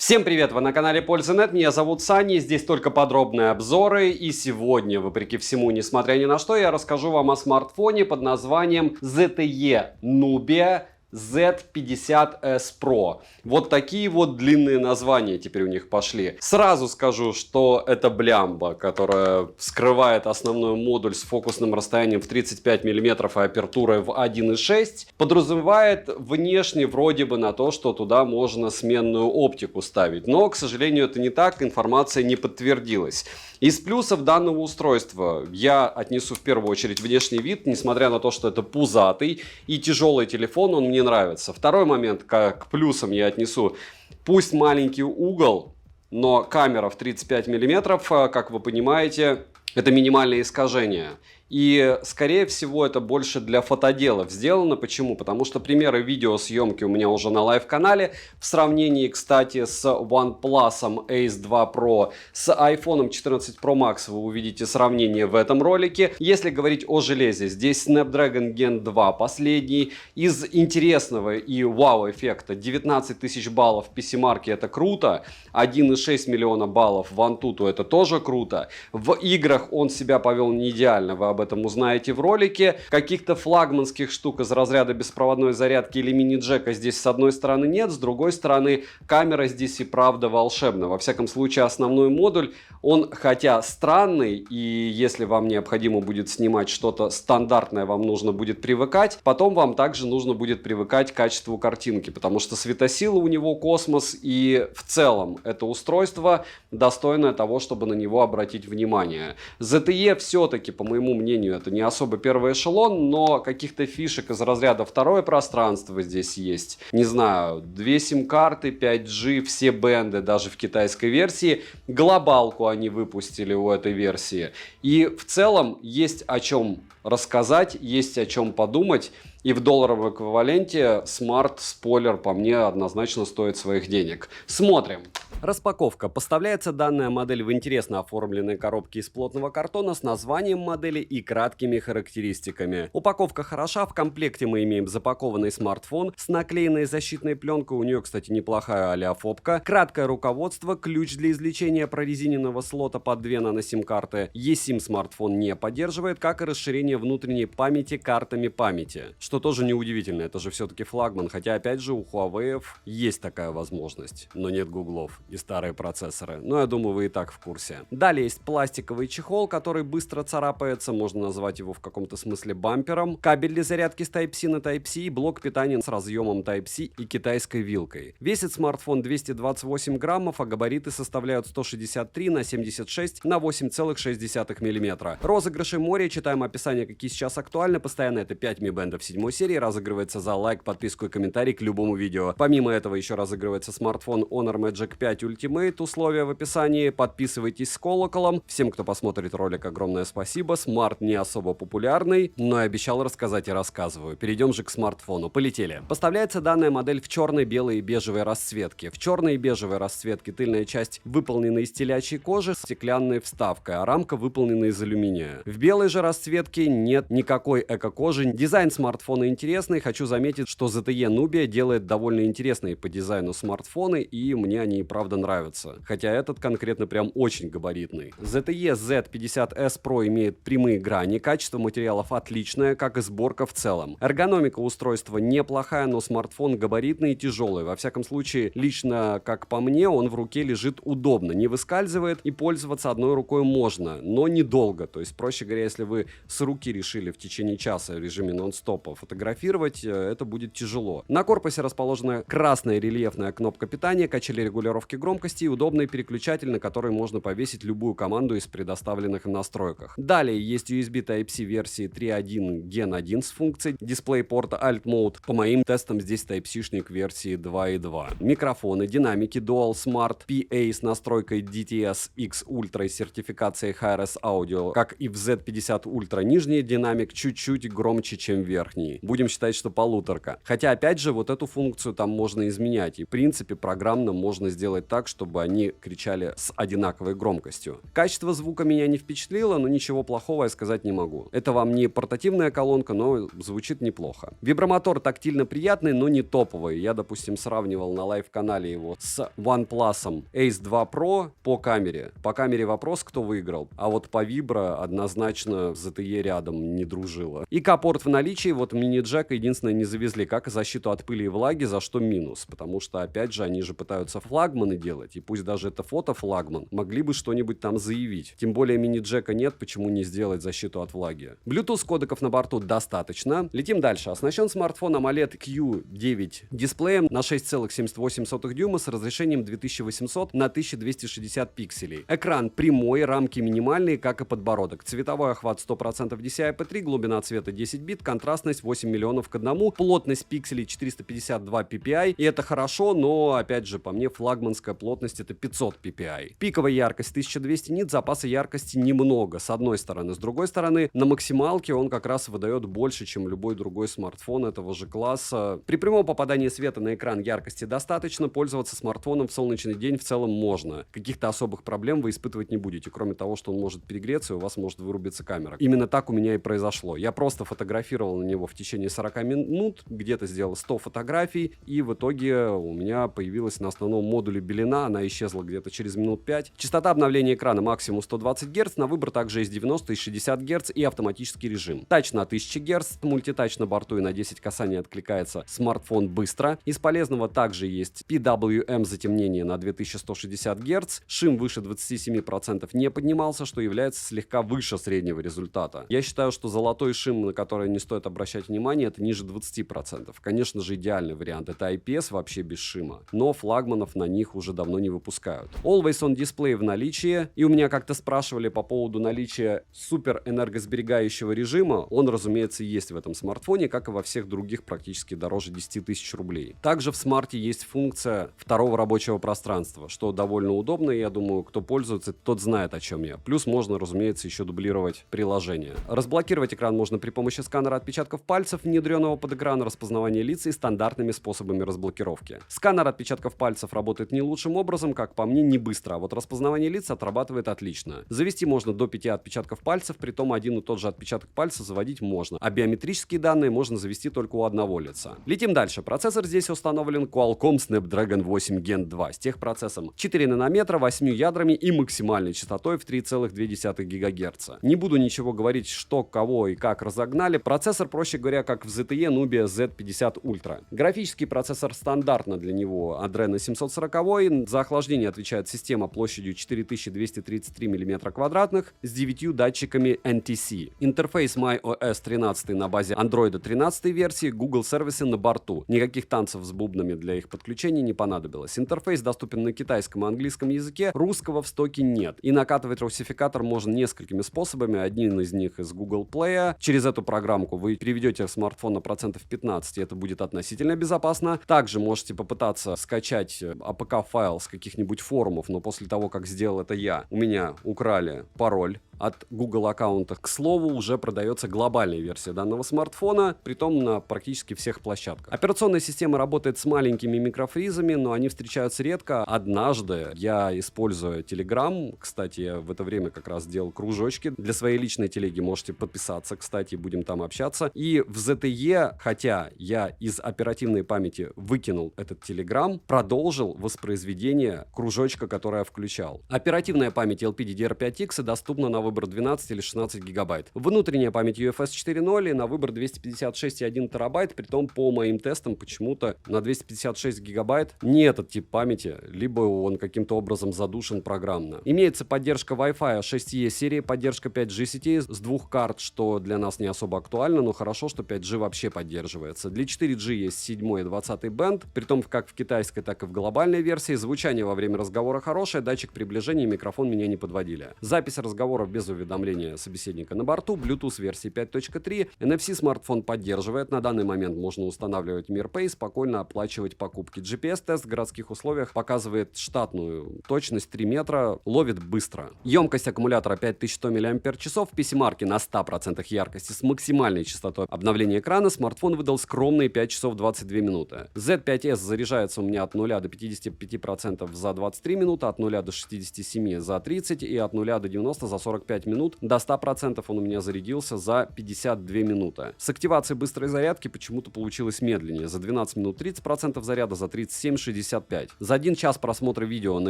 Всем привет! Вы на канале Польза.нет, меня зовут Саня, здесь только подробные обзоры, и сегодня, вопреки всему, несмотря ни на что, я расскажу вам о смартфоне под названием ZTE Nubia Z50s Pro. Вот такие вот длинные названия теперь у них пошли. Сразу скажу, что это блямба, которая скрывает основной модуль с фокусным расстоянием в 35 мм и апертурой в 1.6. Подразумевает внешне вроде бы на то, что туда можно сменную оптику ставить. Но, к сожалению, это не так, информация не подтвердилась. Из плюсов данного устройства я отнесу в первую очередь внешний вид, несмотря на то, что это пузатый и тяжелый телефон, он мне нравится. Второй момент, к плюсам я отнесу, пусть маленький угол, но камера в 35 мм, как вы понимаете, это минимальное искажение. И, скорее всего, это больше для фотоделов сделано. Почему? Потому что примеры видеосъемки у меня уже на лайв-канале. В сравнении, кстати, с OnePlus Ace 2 Pro, с iPhone 14 Pro Max вы увидите сравнение в этом ролике. Если говорить о железе, здесь Snapdragon Gen 2 последний. Из интересного и вау-эффекта 19 тысяч баллов в PC-марке это круто. 1,6 миллиона баллов в Antutu это тоже круто. В играх он себя повел не идеально, вы об этом узнаете в ролике. Каких-то флагманских штук из разряда беспроводной зарядки или мини-джека здесь с одной стороны нет, с другой стороны камера здесь и правда волшебна. Во всяком случае, основной модуль, он хотя странный, и если вам необходимо будет снимать что-то стандартное, вам нужно будет привыкать, потом вам также нужно будет привыкать к качеству картинки, потому что светосила у него космос, и в целом это устройство достойное того, чтобы на него обратить внимание. ZTE все-таки, по моему мнению, это не особо первый эшелон, но каких-то фишек из разряда второе пространство здесь есть. Не знаю, 2 сим-карты, 5G, все бенды, даже в китайской версии. Глобалку они выпустили у этой версии. И в целом есть о чем рассказать, есть о чем подумать. И в долларовом эквиваленте смарт-спойлер по мне однозначно стоит своих денег. Смотрим. Распаковка. Поставляется данная модель в интересно оформленной коробке из плотного картона с названием модели и краткими характеристиками. Упаковка хороша. В комплекте мы имеем запакованный смартфон с наклеенной защитной пленкой. У нее, кстати, неплохая олеофобка. Краткое руководство. Ключ для извлечения прорезиненного слота под 2 нано-сим-карты. eSIM смартфон не поддерживает, как и расширение внутренней памяти картами памяти. Что тоже неудивительно, это же все-таки флагман, хотя опять же у Huawei есть такая возможность, но нет гуглов и старые процессоры, но я думаю вы и так в курсе. Далее есть пластиковый чехол, который быстро царапается, можно назвать его в каком-то смысле бампером, кабель для зарядки с Type-C на Type-C и блок питания с разъемом Type-C и китайской вилкой. Весит смартфон 228 граммов, а габариты составляют 163 на 76 на 8,6 мм. Розыгрыши море, читаем описание, какие сейчас актуальны, постоянно это 5 Mi Band в 7 серии, разыгрывается за лайк, подписку и комментарий к любому видео. Помимо этого еще разыгрывается смартфон Honor Magic 5 Ultimate, условия в описании, подписывайтесь с колоколом. Всем, кто посмотрит ролик, огромное спасибо. Смарт не особо популярный, но я обещал рассказать и рассказываю. Перейдем же к смартфону. Полетели. Поставляется данная модель в черной, белой и бежевой расцветке. В черной и бежевой расцветке тыльная часть выполнена из телячьей кожи с стеклянной вставкой, а рамка выполнена из алюминия. В белой же расцветке нет никакой эко-кожи. Дизайн смартфона интересный. Хочу заметить, что ZTE Nubia делает довольно интересные по дизайну смартфоны, и мне они и правда нравятся. Хотя этот конкретно прям очень габаритный. ZTE Z50s Pro имеет прямые грани, качество материалов отличное, как и сборка в целом. Эргономика устройства неплохая, но смартфон габаритный и тяжелый. Во всяком случае, лично, как по мне, он в руке лежит удобно, не выскальзывает, и пользоваться одной рукой можно, но недолго. То есть, проще говоря, если вы с руки решили в течение часа в режиме нон-стопа фотографировать, это будет тяжело. На корпусе расположена красная рельефная кнопка питания, качели регулировки громкости и удобный переключатель, на который можно повесить любую команду из предоставленных в настройках. Далее есть USB Type-C версии 3.1 Gen 1 с функцией DisplayPort Alt Mode. По моим тестам здесь Type-C-шник версии 2.2. Микрофоны, динамики Dual Smart PA с настройкой DTS-X Ultra и сертификацией HRS Audio, как и в Z50 Ultra. Нижний динамик чуть-чуть громче, чем верхний. Будем считать, что полуторка. Хотя, опять же, вот эту функцию там можно изменять. И, в принципе, программно можно сделать сделать так, чтобы они кричали с одинаковой громкостью. Качество звука меня не впечатлило, но ничего плохого я сказать не могу. Это вам не портативная колонка, но звучит неплохо. Вибромотор тактильно приятный, но не топовый. Я, допустим, сравнивал на лайв-канале его с OnePlus Ace 2 Pro по камере. По камере вопрос, кто выиграл. А вот по вибро однозначно ZTE рядом не дружило. ИК-порт в наличии, вот мини-джек единственное не завезли, как и защиту от пыли и влаги, за что минус. Потому что, опять же, они же пытаются флагманы делать, и пусть даже это фото-флагман, могли бы что-нибудь там заявить. Тем более мини-джека нет, почему не сделать защиту от влаги. Bluetooth кодеков на борту достаточно. Летим дальше. Оснащен смартфон AMOLED Q9 дисплеем на 6,78 дюйма с разрешением 2800 на 1260 пикселей. Экран прямой, рамки минимальные, как и подбородок. Цветовой охват 100% DCI-P3, глубина цвета 10 бит, контрастность 8 миллионов к 1, плотность пикселей 452 ppi, и это хорошо, но, опять же, по мне, флагманская плотность это 500 ppi. Пиковая яркость 1200 нит, запаса яркости немного, с одной стороны. С другой стороны, на максималке он как раз выдает больше, чем любой другой смартфон этого же класса. При прямом попадании света на экран яркости достаточно, пользоваться смартфоном в солнечный день в целом можно. Каких-то особых проблем вы испытывать не будете, кроме того, что он может перегреться и у вас может вырубиться камера. Именно так у меня и произошло. Я просто фотографировал на него в течение 40 минут, где-то сделал 100 фотографий, и в итоге у меня появилась на основном модуле белена, она исчезла где-то через минут 5. Частота обновления экрана максимум 120 Гц, на выбор также есть 90 и 60 Гц и автоматический режим. Тач на 1000 Гц, мультитач на борту и на 10 касаний откликается смартфон быстро. Из полезного также есть PWM затемнение на 2160 Гц, шим выше 27% не поднимался, что является слегка выше среднего результата. Я считаю, что золотой шим, на который не стоит обращать внимание, это ниже 20%. Конечно же, идеальный вариант это IPS вообще без шима, но флагманов на них уже давно не выпускают. Always on Display в наличии, и у меня как-то спрашивали по поводу наличия супер энергосберегающего режима. Он, разумеется, есть в этом смартфоне, как и во всех других, практически дороже 10 тысяч рублей. Также в смарте есть функция второго рабочего пространства, что довольно удобно, и я думаю, кто пользуется, тот знает, о чем я. Плюс можно, разумеется, еще дублировать приложение. Разблокировать экран можно при помощи сканера отпечатков пальцев, внедренного под экран, распознавания лиц и стандартными способами разблокировки. Сканер отпечатков пальцев работает не лучшим образом, как по мне, не быстро, а вот распознавание лиц отрабатывает отлично. Завести можно до 5 отпечатков пальцев, притом один и тот же отпечаток пальца заводить можно, а биометрические данные можно завести только у одного лица. Летим дальше. Процессор здесь установлен Qualcomm Snapdragon 8 Gen 2 с техпроцессом 4 нанометра, 8 ядрами и максимальной частотой в 3,2 ГГц. Не буду ничего говорить, что, кого и как разогнали. Процессор, проще говоря, как в ZTE Nubia Z50 Ultra. Графический процессор стандартно для него Adreno 740. За охлаждение отвечает система площадью 4233 мм2 с 9 датчиками NTC. Интерфейс MyOS 13 на базе Android 13 версии, Google сервисы на борту. Никаких танцев с бубнами для их подключения не понадобилось. Интерфейс доступен на китайском и английском языке, русского в стоке нет. И накатывать русификатор можно несколькими способами. Один из них из Google Play. Через эту программку вы переведете смартфон на процентов 15, и это будет относительно безопасно. Также можете попытаться скачать APK-файл с каких-нибудь форумов, но после того, как сделал это я, у меня украли пароль от Google аккаунта. К слову, уже продается глобальная версия данного смартфона, притом на практически всех площадках. Операционная система работает с маленькими микрофризами, но они встречаются редко. Однажды я, используя Telegram, кстати, я в это время как раз делал кружочки для своей личной телеги, можете подписаться, кстати, будем там общаться. И в ZTE, хотя я из оперативной памяти выкинул этот Telegram, продолжил воспроизведение кружочка, который я включал. Оперативная память LPDDR5X доступна на выбор 12 или 16 гигабайт. Внутренняя память UFS 4.0 и на выбор 256,1 терабайт, притом по моим тестам почему-то на 256 гигабайт не этот тип памяти, либо он каким-то образом задушен программно. Имеется поддержка Wi-Fi 6E серии, поддержка 5G сетей с двух карт, что для нас не особо актуально, но хорошо, что 5G вообще поддерживается. Для 4G есть 7 и 20 бенд, притом как в китайской, так и в глобальной версии. Звучание во время разговора хорошее, датчик приближения и микрофон меня не подводили. Запись разговора в без уведомления собеседника на борту, Bluetooth версии 5.3, NFC смартфон поддерживает, на данный момент можно устанавливать MirPay, спокойно оплачивать покупки. GPS-тест в городских условиях показывает штатную точность 3 метра, ловит быстро. Емкость аккумулятора 5100 мАч, в PC-марке на 100% яркости с максимальной частотой обновления экрана смартфон выдал скромные 5 часов 22 минуты. Z5s заряжается у меня от 0 до 55% за 23 минуты, от 0 до 67 за 30 и от 0 до 90 за 45 минут. До 100% он у меня зарядился за 52 минуты. С активацией быстрой зарядки почему-то получилось медленнее. За 12 минут 30% заряда, за 37 65. За 1 час просмотра видео на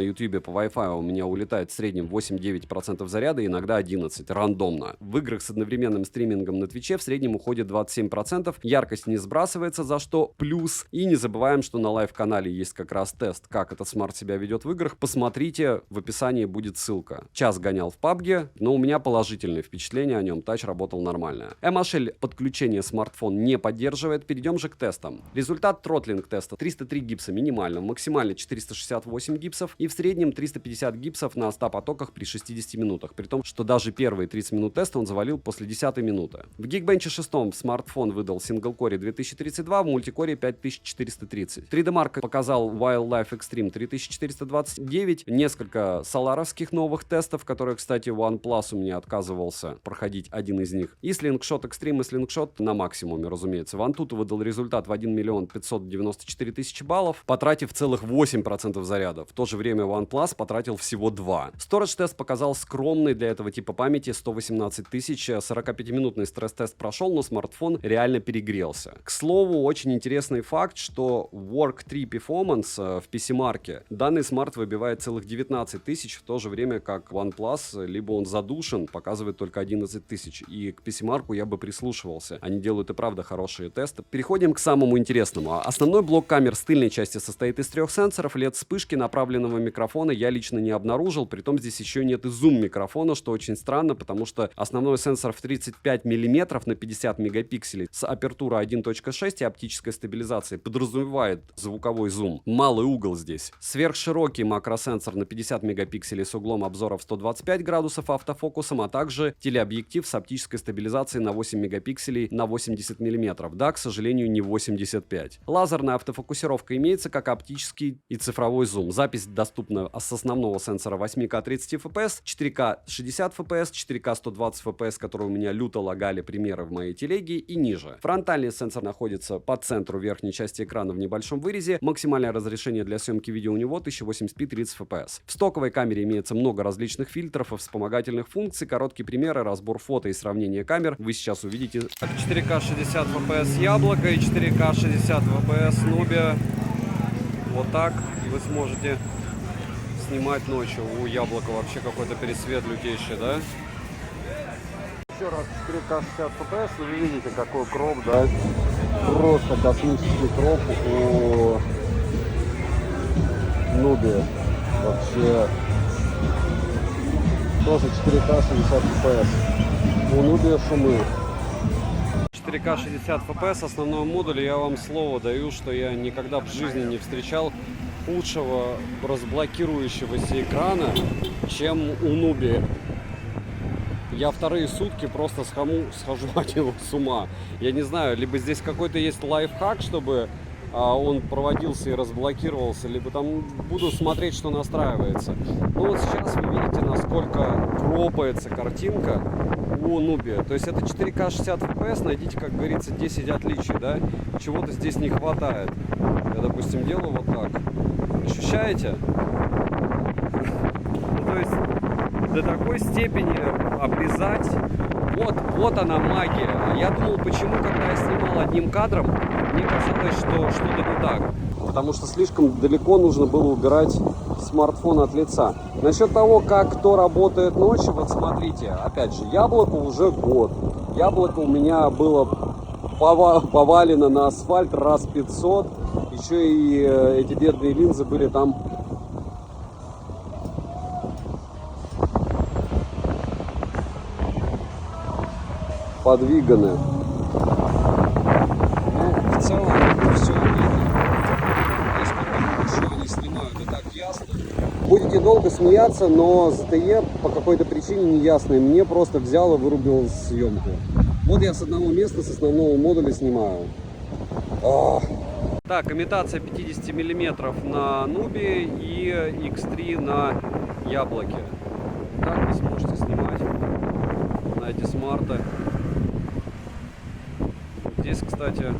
YouTube по Wi-Fi у меня улетает в среднем 8-9% заряда, иногда 11, рандомно. В играх с одновременным стримингом на Твиче в среднем уходит 27%, яркость не сбрасывается, за что плюс. И не забываем, что на лайв-канале есть как раз тест, как этот смарт себя ведет в играх. Посмотрите, в описании будет ссылка. Час гонял в PUBG, но у меня положительные впечатления о нем, тач работал нормально. MHL подключение смартфон не поддерживает, перейдем же к тестам. Результат тротлинг теста: 303 гипса минимально, максимально 468 гипсов и в среднем 350 гипсов на 100 потоках при 60 минутах, при том, что даже первые 30 минут теста он завалил после 10 минуты. В Geekbench 6 смартфон выдал сингл-коре 2032, в мультикоре 5430. 3D Mark показал Wildlife Extreme 3429, несколько соларовских новых тестов, которые, кстати, OnePlus у меня отказывался проходить один из них. И Slingshot Extreme, и Slingshot на максимуме, разумеется. Antutu выдал результат в 1 594 000 баллов, потратив целых 8% заряда. В то же время OnePlus потратил всего 2. Storage тест показал скромный для этого типа памяти 118 000. 45-минутный стресс-тест прошел, но смартфон реально перегрелся. К слову, очень интересный факт, что Work 3 Performance в PC-марке данный смарт выбивает целых 19 000, в то же время как OnePlus, либо он задушен, показывает только 11 000. И к PC-марку я бы прислушивался. Они делают и правда хорошие тесты. Переходим к самому интересному. Основной блок камер с тыльной части состоит из 3 сенсоров. LED-вспышки направленного микрофона я лично не обнаружил, притом здесь еще нет и зум-микрофона, что очень странно, потому что основной сенсор в 35 мм на 50 мегапикселей с апертурой 1.6 и оптической стабилизацией подразумевает звуковой зум. Малый угол здесь. Сверхширокий макросенсор на 50 мегапикселей с углом обзора в 125 градусов автофокусом, а также телеобъектив с оптической стабилизацией на 8 мегапикселей на 80 мм. Да, к сожалению, не 85. Лазерная автофокусировка имеется как оптический и цифровой зум. Запись доступна с основного сенсора 8К 30 FPS, 4К 60 FPS, 4К 120 FPS, которые у меня люто лагали, примеры в моей телеге, и ниже. Фронтальный сенсор находится по центру верхней части экрана в небольшом вырезе. Максимальное разрешение для съемки видео у него 1080p 30 FPS. В стоковой камере имеется много различных фильтров и вспомогательных функций. Короткие примеры, разбор фото и сравнение камер вы сейчас увидите. 4К 60 FPS Яблоко и 4К 60 FPS Nubia. Вот так. И вы сможете снимать ночью. У Яблока вообще какой-то пересвет лютейший, да? Еще раз 4К 60 FPS, вы видите, какой кроп, да? Просто космический кроп у Nubia. Вообще тоже 4К 60 FPS. У Nubia шумы. 4К 60 FPS основной модуль, я вам слово даю, что я никогда в жизни не встречал худшего разблокирующегося экрана, чем у Nubia. Я вторые сутки просто схожу от него с ума. Я не знаю, либо здесь какой-то есть лайфхак, чтобы он проводился и разблокировался, либо там буду смотреть, что настраивается. Ну вот сейчас вы видите, насколько кропается картинка у Nubia. То есть это 4К 60 FPS, найдите, как говорится, 10 отличий, да? Чего-то здесь не хватает. Я, допустим, делаю вот так. Ощущаете? Ну, то есть до такой степени обрезать. Вот она магия. А я думал, почему, когда я снимал одним кадром, мне казалось, что что-то не так. Потому что слишком далеко нужно было убирать смартфон от лица. Насчет того, как кто работает ночью, вот смотрите, опять же, Яблоко уже год. Яблоко у меня было повалено на асфальт раз 500. Еще и эти бедные линзы были там подвиганы. Ну, в целом все видно. Насколько хорошо они снимают, и так ясно. Будете долго смеяться, но ZTE по какой-то причине неясной мне просто взял и вырубил съемку. Вот я с одного места, с основного модуля снимаю. Так, имитация 50 мм на Нубе и X3 на Яблоке. Так вы сможете снимать на эти смарты. Здесь, кстати,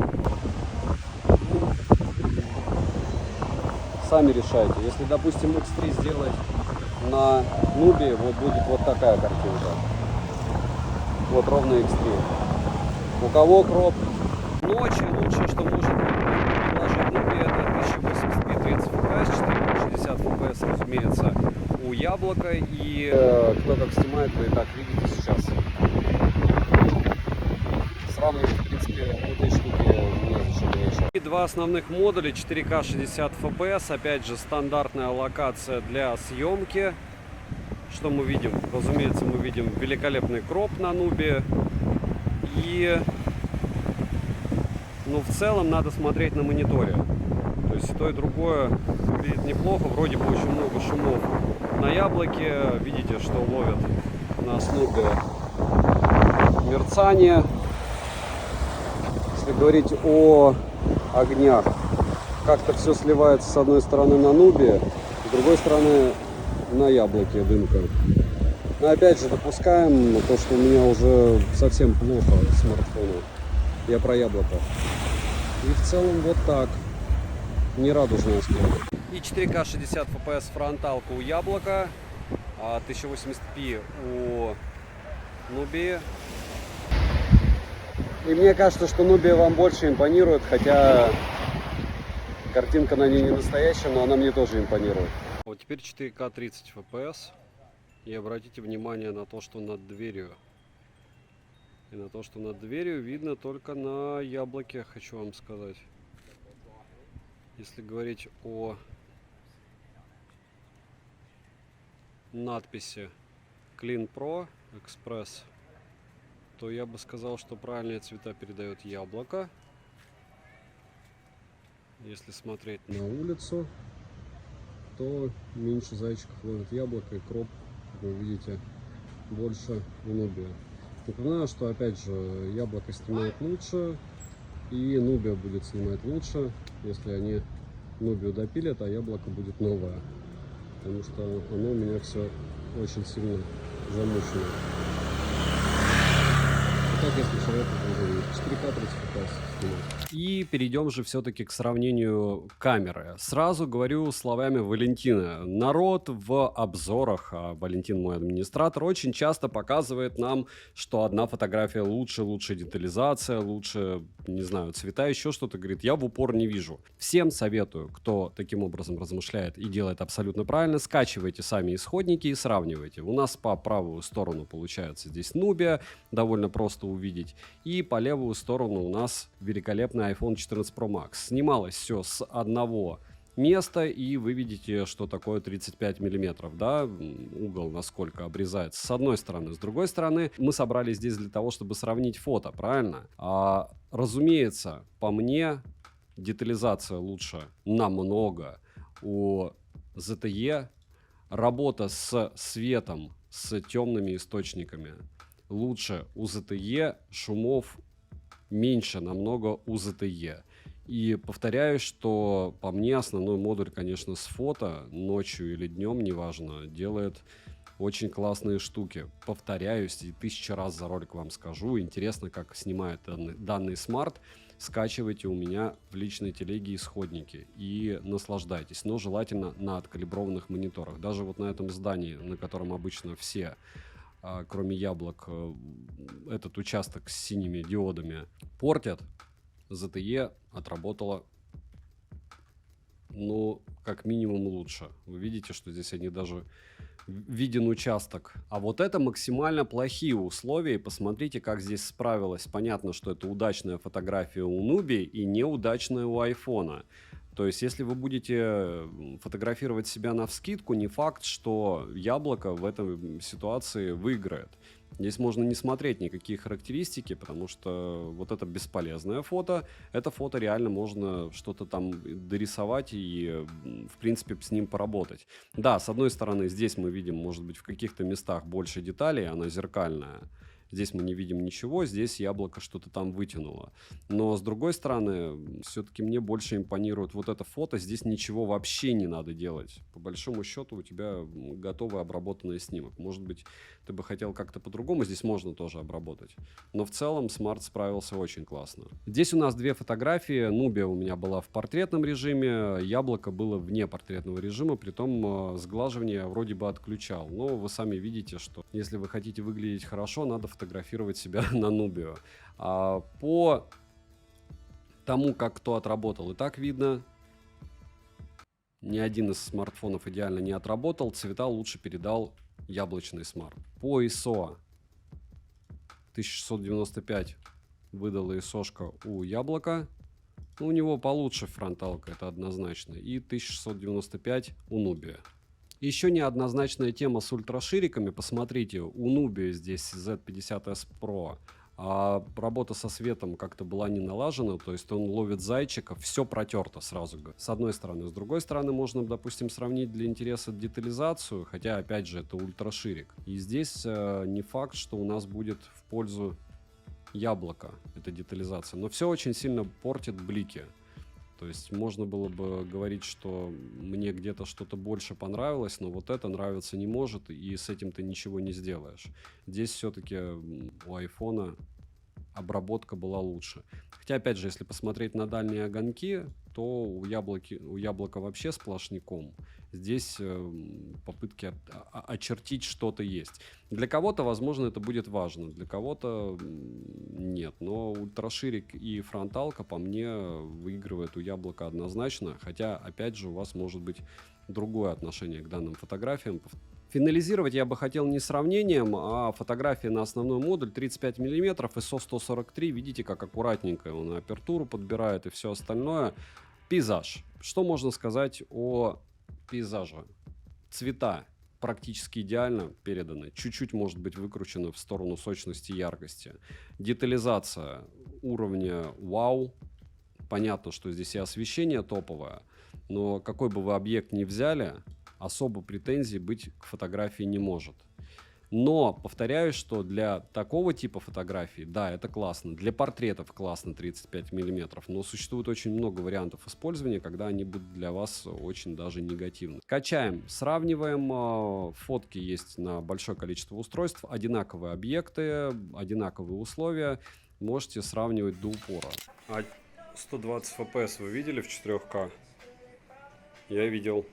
сами решайте. Если, допустим, X3 сделать на Нубе, вот будет вот такая картинка. Вот ровно X3. У кого кроп? Ночью лучше, что может предложить Нубе, это 1080p 30 FPS, 460 FPS, разумеется, у Яблока. И кто как снимает, вы и так видите сейчас. Сравнивать, в принципе, этой штуки незачем еще. И два основных модуля 4К 60 FPS, опять же стандартная локация для съемки. Что мы видим? Разумеется, мы видим великолепный кроп на Нубе. И в целом надо смотреть на мониторе. То есть и то, и другое выглядит неплохо. Вроде бы очень много шумов на Яблоке. Видите, что ловит на Нубе мерцание. Если говорить о огнях, как-то все сливается с одной стороны на Нубе, с другой стороны на Яблоке дымка. Но опять же допускаем то, что у меня уже совсем плохо с смартфона. Я про Яблоко. И в целом вот так. Нерадужная склада. И 4К 60 FPS фронталка у Яблока, 1080p у Нубии. И мне кажется, что Нубия вам больше импонирует, хотя картинка на ней не настоящая, но она мне тоже импонирует. Вот теперь 4К 30 FPS. И обратите внимание на то, что над дверью. И на то, что над дверью видно только на Яблоке, хочу вам сказать. Если говорить о надписи Clean Pro Express, то я бы сказал, что правильные цвета передает Яблоко. Если смотреть на улицу, то меньше зайчиков ловит Яблоко, и кроп, как вы видите, больше у Нубия. Напоминаю, что опять же Яблоко снимает лучше, и Нубия будет снимать лучше, если они Нубию допилят, а Яблоко будет новое. Потому что оно у меня все очень сильно замучено. Так, если человек 4К 30 FPS снимать. И перейдем же все-таки к сравнению камеры. Сразу говорю словами Валентина. Народ в обзорах, а Валентин мой администратор, очень часто показывает нам, что одна фотография лучше детализация, лучше, не знаю, цвета, еще что-то. Говорит, я в упор не вижу. Всем советую, кто таким образом размышляет и делает абсолютно правильно, скачивайте сами исходники и сравнивайте. У нас по правую сторону получается здесь Nubia, довольно просто увидеть. И по левую сторону у нас великолепный iPhone 14 Pro Max. Снималось все с одного места, и вы видите, что такое 35 миллиметров, да, угол насколько обрезается с одной стороны. С другой стороны, мы собрались здесь для того, чтобы сравнить фото, правильно? Разумеется, по мне, детализация лучше намного у ZTE, работа с светом, с темными источниками лучше у ZTE, шумов меньше намного у ZTE. И повторяю, что по мне основной модуль, конечно, с фото, ночью или днем, неважно, делает очень классные штуки. Повторяюсь, и 1000 раз за ролик вам скажу. Интересно, как снимает данный смарт. Скачивайте у меня в личной телеге исходники и наслаждайтесь. Но желательно на откалиброванных мониторах. Даже вот на этом здании, на котором обычно все, кроме Яблок, этот участок с синими диодами портят, ZTE отработала, ну, как минимум лучше. Вы видите, что здесь они даже виден участок. А вот это максимально плохие условия. И посмотрите, как здесь справилась. Понятно, что это удачная фотография у Nubia и неудачная у айфона. То есть, если вы будете фотографировать себя навскидку, не факт, что яблоко в этой ситуации выиграет. Здесь можно не смотреть никакие характеристики, потому что вот это бесполезное фото. Это фото реально можно что-то там дорисовать и, в принципе, с ним поработать. Да, с одной стороны, здесь мы видим, может быть, в каких-то местах больше деталей, она зеркальная. Здесь мы не видим ничего, здесь яблоко что-то там вытянуло. Но с другой стороны, все-таки мне больше импонирует вот это фото. Здесь ничего вообще не надо делать. По большому счету у тебя готовый обработанный снимок. Может быть, ты бы хотел как-то по-другому, здесь можно тоже обработать. Но в целом Smart справился очень классно. Здесь у нас две фотографии. Nubia у меня была в портретном режиме, яблоко было вне портретного режима, притом сглаживание я вроде бы отключал. Но вы сами видите, что если вы хотите выглядеть хорошо, надо фотографировать себя на Nubia. А по тому, как кто отработал, и так видно, ни один из смартфонов идеально не отработал. Цвета лучше передал яблочный смарт. По ISO 1695 выдала ISO-шка у яблока. У него получше фронталка, это однозначно. И 1695 у Nubia. Еще неоднозначная тема с ультрашириками. Посмотрите, у Nubia здесь Z50S Pro а работа со светом как-то была не налажена, то есть он ловит зайчиков, все протерто сразу, с одной стороны. С другой стороны, можно, допустим, сравнить для интереса детализацию, хотя, опять же, это ультраширик. И здесь не факт, что у нас будет в пользу яблока эта детализация, но все очень сильно портит блики. То есть можно было бы говорить, что мне где-то что-то больше понравилось, но вот это нравиться не может, и с этим ты ничего не сделаешь. Здесь все-таки у айфона обработка была лучше. Хотя, опять же, если посмотреть на дальние огоньки, то у яблока вообще сплошняком. Здесь попытки очертить что-то есть. Для кого-то, возможно, это будет важно, для кого-то нет. Но ультраширик и фронталка, по мне, выигрывает у яблока однозначно. Хотя, опять же, у вас может быть другое отношение к данным фотографиям. Финализировать я бы хотел не сравнением, а фотографии на основной модуль 35 мм, ISO 143. Видите, как аккуратненько он апертуру подбирает и все остальное. Пейзаж. Что можно сказать о пейзаже? Цвета практически идеально переданы. Чуть-чуть может быть выкручено в сторону сочности и яркости. Детализация уровня вау. Понятно, что здесь и освещение топовое, но какой бы вы объект ни взяли, особо претензий быть к фотографии не может. Но повторяю, что для такого типа фотографий, да, это классно. Для портретов классно 35 мм, но существует очень много вариантов использования, когда они будут для вас очень даже негативны. Качаем, сравниваем. Фотки есть на большое количество устройств, одинаковые объекты, одинаковые условия. Можете сравнивать до упора. 120 FPS вы видели в 4К? Я видел.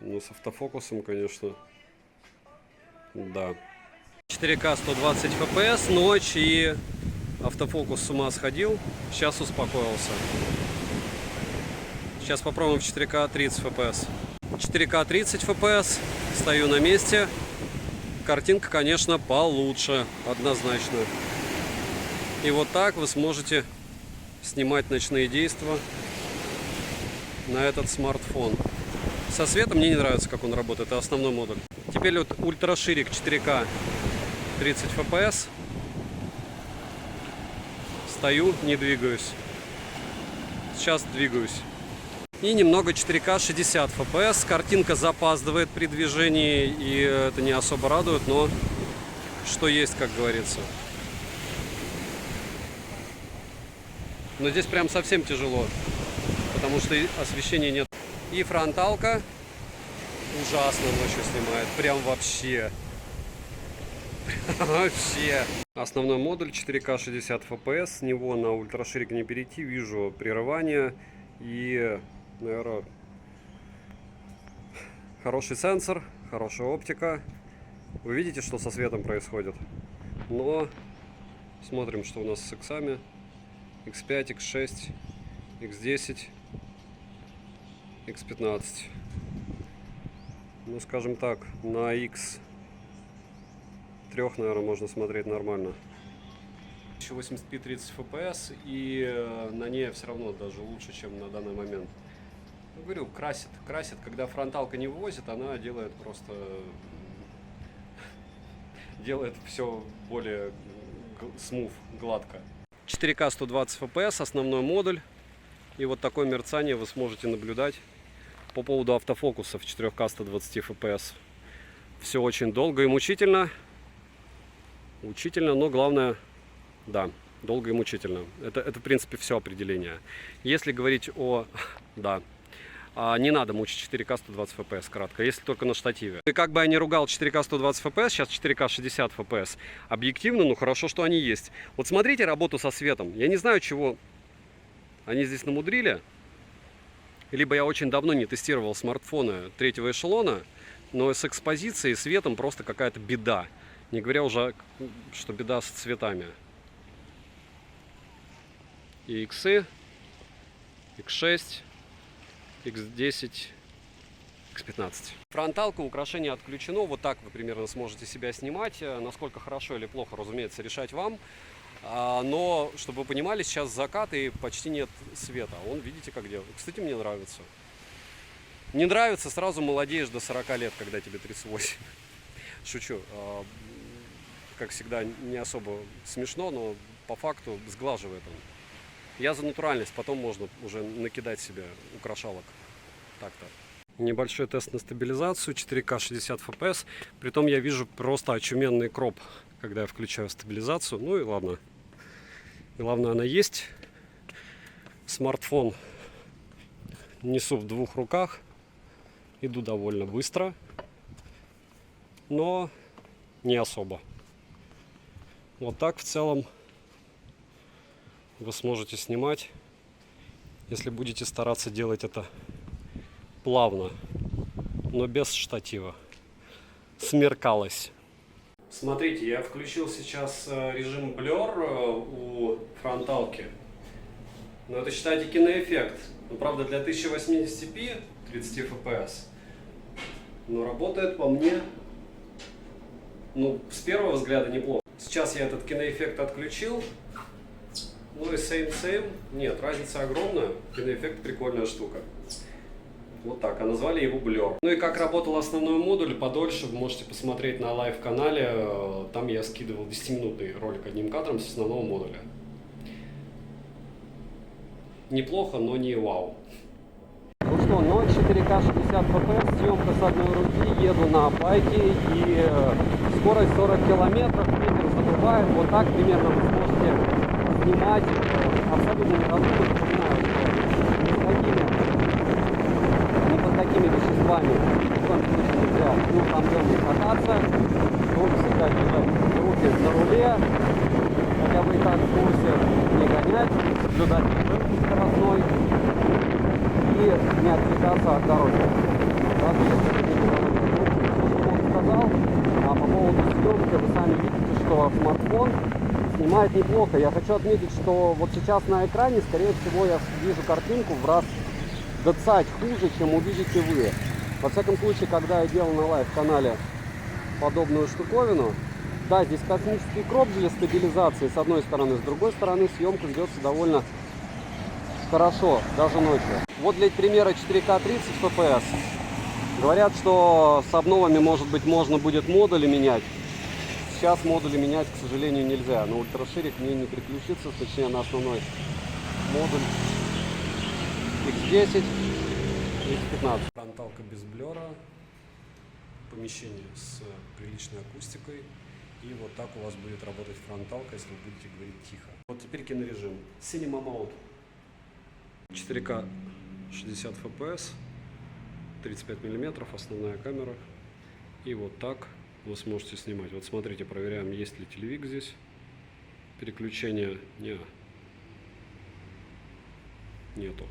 Ну, с автофокусом, конечно. Да. 4К 120 FPS, ночь, и автофокус с ума сходил. Сейчас успокоился. Сейчас попробуем в 4К 30 FPS. 4К 30 FPS. Стою на месте. Картинка, конечно, получше. Однозначно. И вот так вы сможете снимать ночные действия на этот смартфон. Со светом мне не нравится, как он работает. Это основной модуль. Теперь вот ультраширик 4К 30 FPS. Стою, не двигаюсь. Сейчас двигаюсь. И немного 4К 60 FPS. Картинка запаздывает при движении, и это не особо радует, но что есть, как говорится. Но здесь прям совсем тяжело, потому что освещения нет. И фронталка ужасно ночью снимает. Прям вообще. Вообще. Основной модуль 4К 60 FPS. С него на ультраширик не перейти. Вижу прерывание. И, наверное, хороший сенсор, хорошая оптика. Вы видите, что со светом происходит? Но смотрим, что у нас с иксами. X5, X6, X10, X15. Ну, скажем так, на X3, наверное, можно смотреть нормально. 1080p 30 FPS, и на ней все равно даже лучше, чем на данный момент. Говорю, красит. Когда фронталка не вывозит, она делает просто... Делает все более смув, гладко. 4К 120 FPS, основной модуль. И вот такое мерцание вы сможете наблюдать. По поводу автофокуса в 4К 120 FPS. Все очень долго и мучительно. Но главное, да, долго и мучительно. Это в принципе все определение. Если говорить о... Да. Не надо мучить 4К 120 FPS, кратко, если только на штативе. И как бы я не ругал 4К 120 FPS, сейчас 4К 60 FPS. Объективно, ну хорошо, что они есть. Вот смотрите работу со светом. Я не знаю, чего они здесь намудрили. Либо я очень давно не тестировал смартфоны третьего эшелона, но с экспозицией и светом просто какая-то беда. Не говоря уже, что беда с цветами. И иксы, X6, X10, X15. Фронталка, украшение отключено. Вот так вы примерно сможете себя снимать. Насколько хорошо или плохо, разумеется, решать вам. Но, чтобы вы понимали, сейчас закат и почти нет света. Он, видите, как делает. Кстати, мне нравится. Не нравится, сразу молодеешь до 40 лет, когда тебе 38. Шучу. Как всегда, не особо смешно, но по факту сглаживает он. Я за натуральность, потом можно уже накидать себе украшалок. Так-то. Небольшой тест на стабилизацию, 4К 60 FPS. Притом я вижу просто очуменный кроп, когда я включаю стабилизацию. Ну и ладно. Главное, она есть. Смартфон несу в двух руках. Иду довольно быстро. Но не особо. Вот так в целом вы сможете снимать, если будете стараться делать это плавно, но без штатива. Смеркалось. Смотрите, я включил сейчас режим Blur у фронталки. Но это, считайте, киноэффект. Ну, правда, для 1080p 30 FPS. Но работает по мне, ну, с первого взгляда неплохо. Сейчас я этот киноэффект отключил. Ну и same. Нет, разница огромная. Киноэффект прикольная штука. Вот так, а назвали его Blur. Ну и как работал основной модуль, подольше вы можете посмотреть на лайв-канале. Там я скидывал 10-минутный ролик одним кадром с основного модуля. Неплохо, но не вау. Ну что, но 4К 60 FPS, съемка с одной руки, еду на байке и скорость 40 километров, ветер задувает. Вот так примерно вы сможете снимать абсолютно неразумно. Напоминаю, что ни под какими веществами в коем случае нельзя неутомленно кататься. Нужно всегда держать руки на руле, хотя бы и так в курсе, не гонять, соблюдать режим скоростной и не отвлекаться от дороги. Даже если вы не сказал, а по поводу съемки вы сами видите, что смартфон снимает неплохо. Я хочу отметить, что вот сейчас на экране, скорее всего, я вижу картинку в раз 20 хуже, чем увидите вы. Во всяком случае, когда я делал на лайв-канале подобную штуковину, да, здесь космический кроп для стабилизации с одной стороны, с другой стороны съемка ведется довольно хорошо, даже ночью. Вот для примера 4К 30 FPS. Говорят, что с обновами, может быть, можно будет модули менять. Сейчас модули менять, к сожалению, нельзя. На ультрашире к ней не переключиться, точнее на основной модуль X10, X15. Фронталка без блера, помещение с приличной акустикой. И вот так у вас будет работать фронталка, если вы будете говорить тихо. Вот теперь кинорежим. Cinema Mode. 4К 60 FPS, 35 мм, основная камера. И вот так вы сможете снимать. Вот смотрите, проверяем, есть ли телевик здесь. Переключения нету.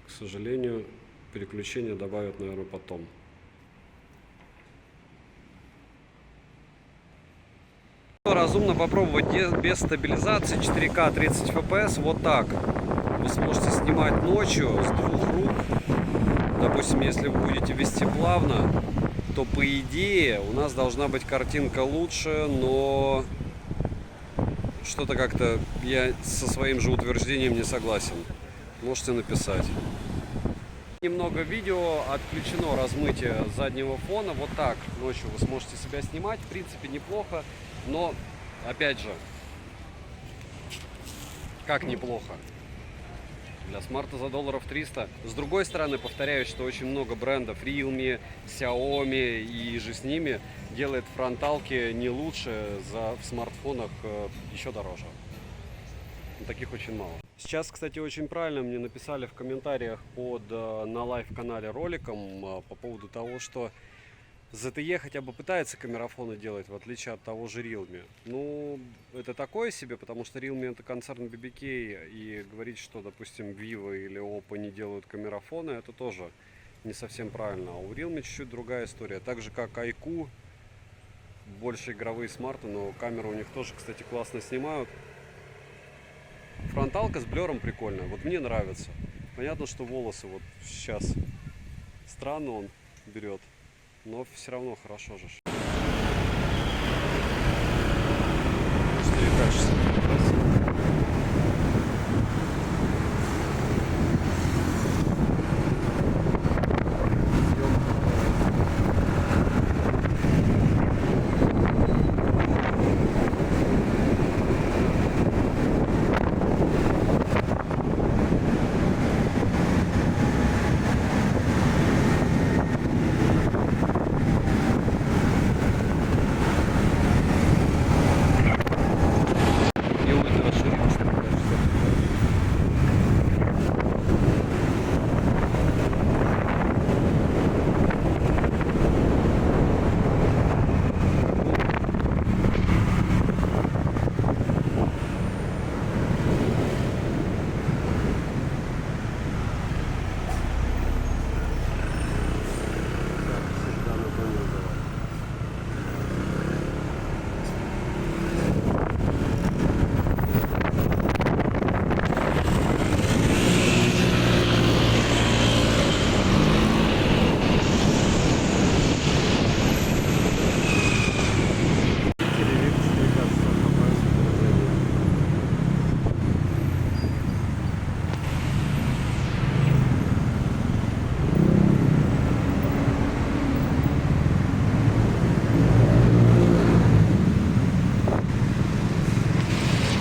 К сожалению, переключения добавят, наверное, потом. Разумно попробовать без стабилизации 4К 30 FPS вот так. Вы сможете снимать ночью с двух рук. Допустим, если вы будете вести плавно, то по идее у нас должна быть картинка лучше, но что-то как-то я со своим же утверждением не согласен. Можете написать. Немного видео, отключено размытие заднего фона. Вот так ночью вы сможете себя снимать. В принципе, неплохо, но, опять же, как неплохо? Для смарта за долларов 300. С другой стороны, повторяю, что очень много брендов Realme, Xiaomi и же с ними делает фронталки не лучше, в смартфонах еще дороже. Но таких очень мало. Сейчас, кстати, очень правильно мне написали в комментариях на лайв-канале роликом по поводу того, что ZTE хотя бы пытается камерафоны делать, в отличие от того же Realme. Ну, это такое себе, потому что Realme это концерн BBK, и говорить, что, допустим, Vivo или Oppo не делают камерафоны, это тоже не совсем правильно. А у Realme чуть-чуть другая история. Так же, как iQOO, больше игровые смарты, но камеры у них тоже, кстати, классно снимают. Фронталка с блером прикольная, вот мне нравится. Понятно, что волосы вот сейчас странно он берет. Но все равно хорошо же.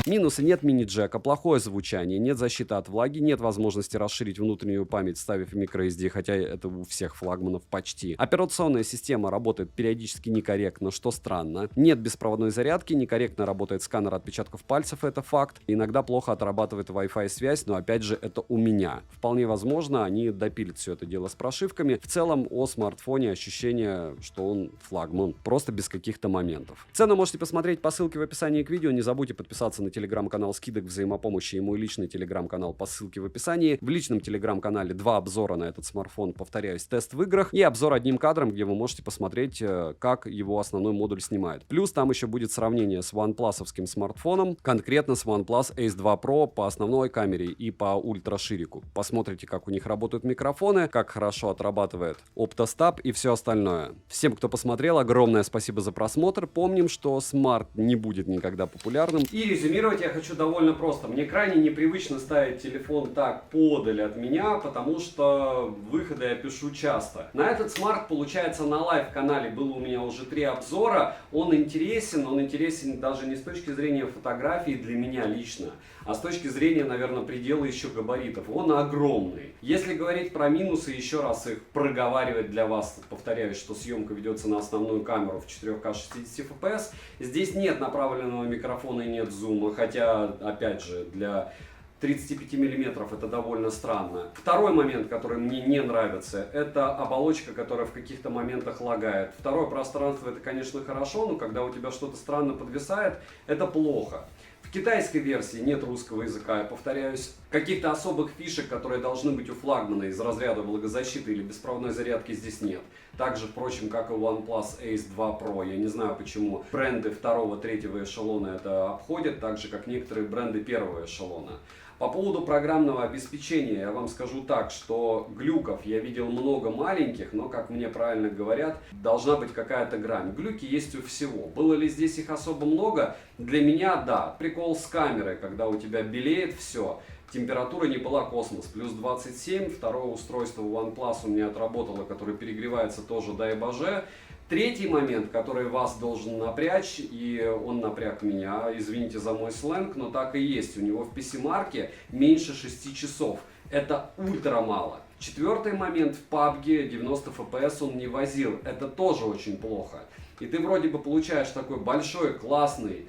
Минусы: нет мини-джека, плохое звучание, нет защиты от влаги, нет возможности расширить внутреннюю память, вставив microSD, хотя это у всех флагманов почти. Операционная система работает периодически некорректно, что странно. Нет беспроводной зарядки, некорректно работает сканер отпечатков пальцев, это факт. Иногда плохо отрабатывает Wi-Fi связь, но опять же это у меня. Вполне возможно, они допилят все это дело с прошивками. В целом о смартфоне ощущение, что он флагман, просто без каких-то моментов. Цену можете посмотреть по ссылке в описании к видео. Не забудьте подписаться на телеграм-канал скидок взаимопомощи и мой личный телеграм-канал по ссылке в описании. В личном телеграм-канале 2 обзора на этот смартфон, повторяюсь, тест в играх и обзор одним кадром, где вы можете посмотреть, как его основной модуль снимает. Плюс там еще будет сравнение с OnePlus-овским смартфоном, конкретно с OnePlus Ace 2 Pro по основной камере и по ультраширику. Посмотрите, как у них работают микрофоны, как хорошо отрабатывает оптостаб и все остальное. Всем, кто посмотрел, огромное спасибо за просмотр. Помним, что смарт не будет никогда популярным. И резюмировать я хочу довольно просто. Мне крайне непривычно ставить телефон так подаль от меня, потому что выходы я пишу часто. На этот смарт, получается, на лайв-канале было у меня уже 3 обзора. Он интересен даже не с точки зрения фотографии для меня лично, а с точки зрения, наверное, предела еще габаритов. Он огромный. Если говорить про минусы, еще раз их проговаривать для вас, повторяюсь, что съемка ведется на основную камеру в 4К 60 FPS. Здесь нет направленного микрофона и нет зума, хотя, опять же, для 35 миллиметров это довольно странно. Второй момент, который мне не нравится, это оболочка, которая в каких-то моментах лагает. Второе пространство — это, конечно, хорошо, но когда у тебя что-то странно подвисает, это плохо. В китайской версии нет русского языка, я повторяюсь. Каких-то особых фишек, которые должны быть у флагмана из разряда влагозащиты или беспроводной зарядки, здесь нет. Также, впрочем, как и у OnePlus Ace 2 Pro. Я не знаю, почему бренды второго, третьего эшелона это обходят, так же, как некоторые бренды первого эшелона. По поводу программного обеспечения я вам скажу так, что глюков я видел много маленьких, но, как мне правильно говорят, должна быть какая-то грань. Глюки есть у всего. Было ли здесь их особо много? Для меня да. Прикол с камерой, когда у тебя белеет все. Температура не была космос, плюс 27. Второе устройство у OnePlus у меня отработало, которое перегревается тоже, дай боже. Третий момент, который вас должен напрячь, и он напряг меня, извините за мой сленг, но так и есть. У него в PC-марке меньше 6 часов. Это ультра мало. Четвертый момент, в PUBG 90 FPS он не возил. Это тоже очень плохо. И ты вроде бы получаешь такой большой, классный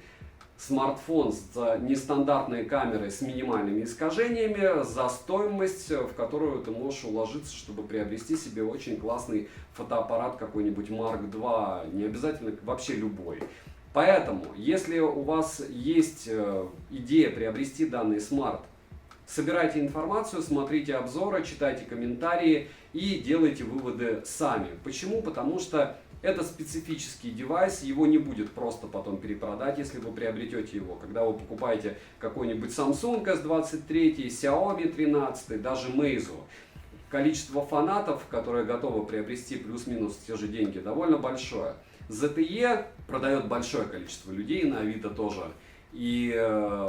смартфон с нестандартной камерой с минимальными искажениями за стоимость, в которую ты можешь уложиться, чтобы приобрести себе очень классный фотоаппарат какой-нибудь Mark II, не обязательно вообще любой. Поэтому, если у вас есть идея приобрести данный смарт, собирайте информацию, смотрите обзоры, читайте комментарии и делайте выводы сами. Почему? Потому что это специфический девайс, его не будет просто потом перепродать, если вы приобретете его. Когда вы покупаете какой-нибудь Samsung S23, Xiaomi 13, даже Meizu, количество фанатов, которые готовы приобрести плюс-минус те же деньги, довольно большое. ZTE продает большое количество людей, на Авито тоже. И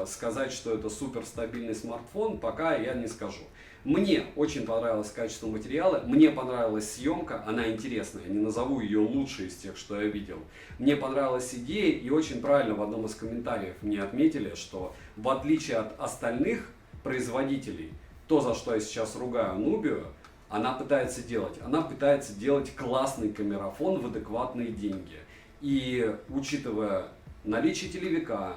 сказать, что это суперстабильный смартфон, пока я не скажу. Мне очень понравилось качество материала, мне понравилась съемка, она интересная, я не назову ее лучшей из тех, что я видел. Мне понравилась идея, и очень правильно в одном из комментариев мне отметили, что в отличие от остальных производителей, то, за что я сейчас ругаю Nubia, она пытается делать. Она пытается делать классный камерафон в адекватные деньги. И учитывая наличие телевика,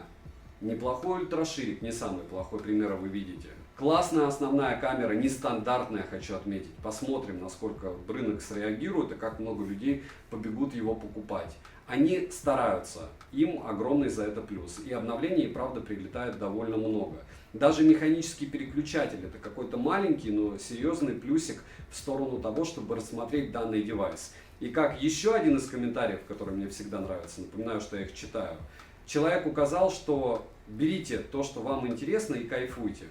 неплохой ультраширик, не самый плохой пример вы видите. Классная основная камера, нестандартная, хочу отметить. Посмотрим, насколько рынок среагирует и как много людей побегут его покупать. Они стараются, им огромный за это плюс. И обновлений, правда, прилетает довольно много. Даже механический переключатель, это какой-то маленький, но серьезный плюсик в сторону того, чтобы рассмотреть данный девайс. И как еще один из комментариев, который мне всегда нравится, напоминаю, что я их читаю, человек указал, что берите то, что вам интересно, и кайфуйте.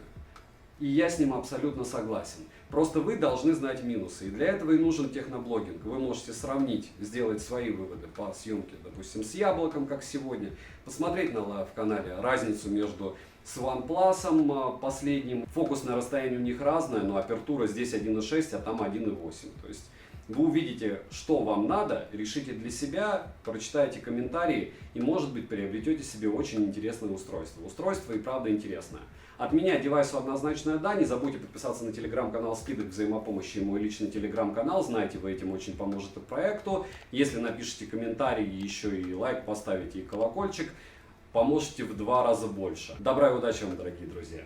И я с ним абсолютно согласен. Просто вы должны знать минусы. И для этого и нужен техноблогинг. Вы можете сравнить, сделать свои выводы по съемке, допустим, с яблоком, как сегодня. Посмотреть на лайв-канале разницу между с OnePlus последним. Фокусное расстояние у них разное, но апертура здесь 1.6, а там 1.8. То есть вы увидите, что вам надо, решите для себя, прочитайте комментарии и, может быть, приобретете себе очень интересное устройство. Устройство и правда интересное. От меня девайсу однозначное да. Не забудьте подписаться на телеграм-канал «Скидок взаимопомощи» и мой личный телеграм-канал. Знаете, вы этим очень поможете проекту. Если напишите комментарий, еще и лайк поставите, и колокольчик, поможете в 2 раза больше. Добра и удачи вам, дорогие друзья!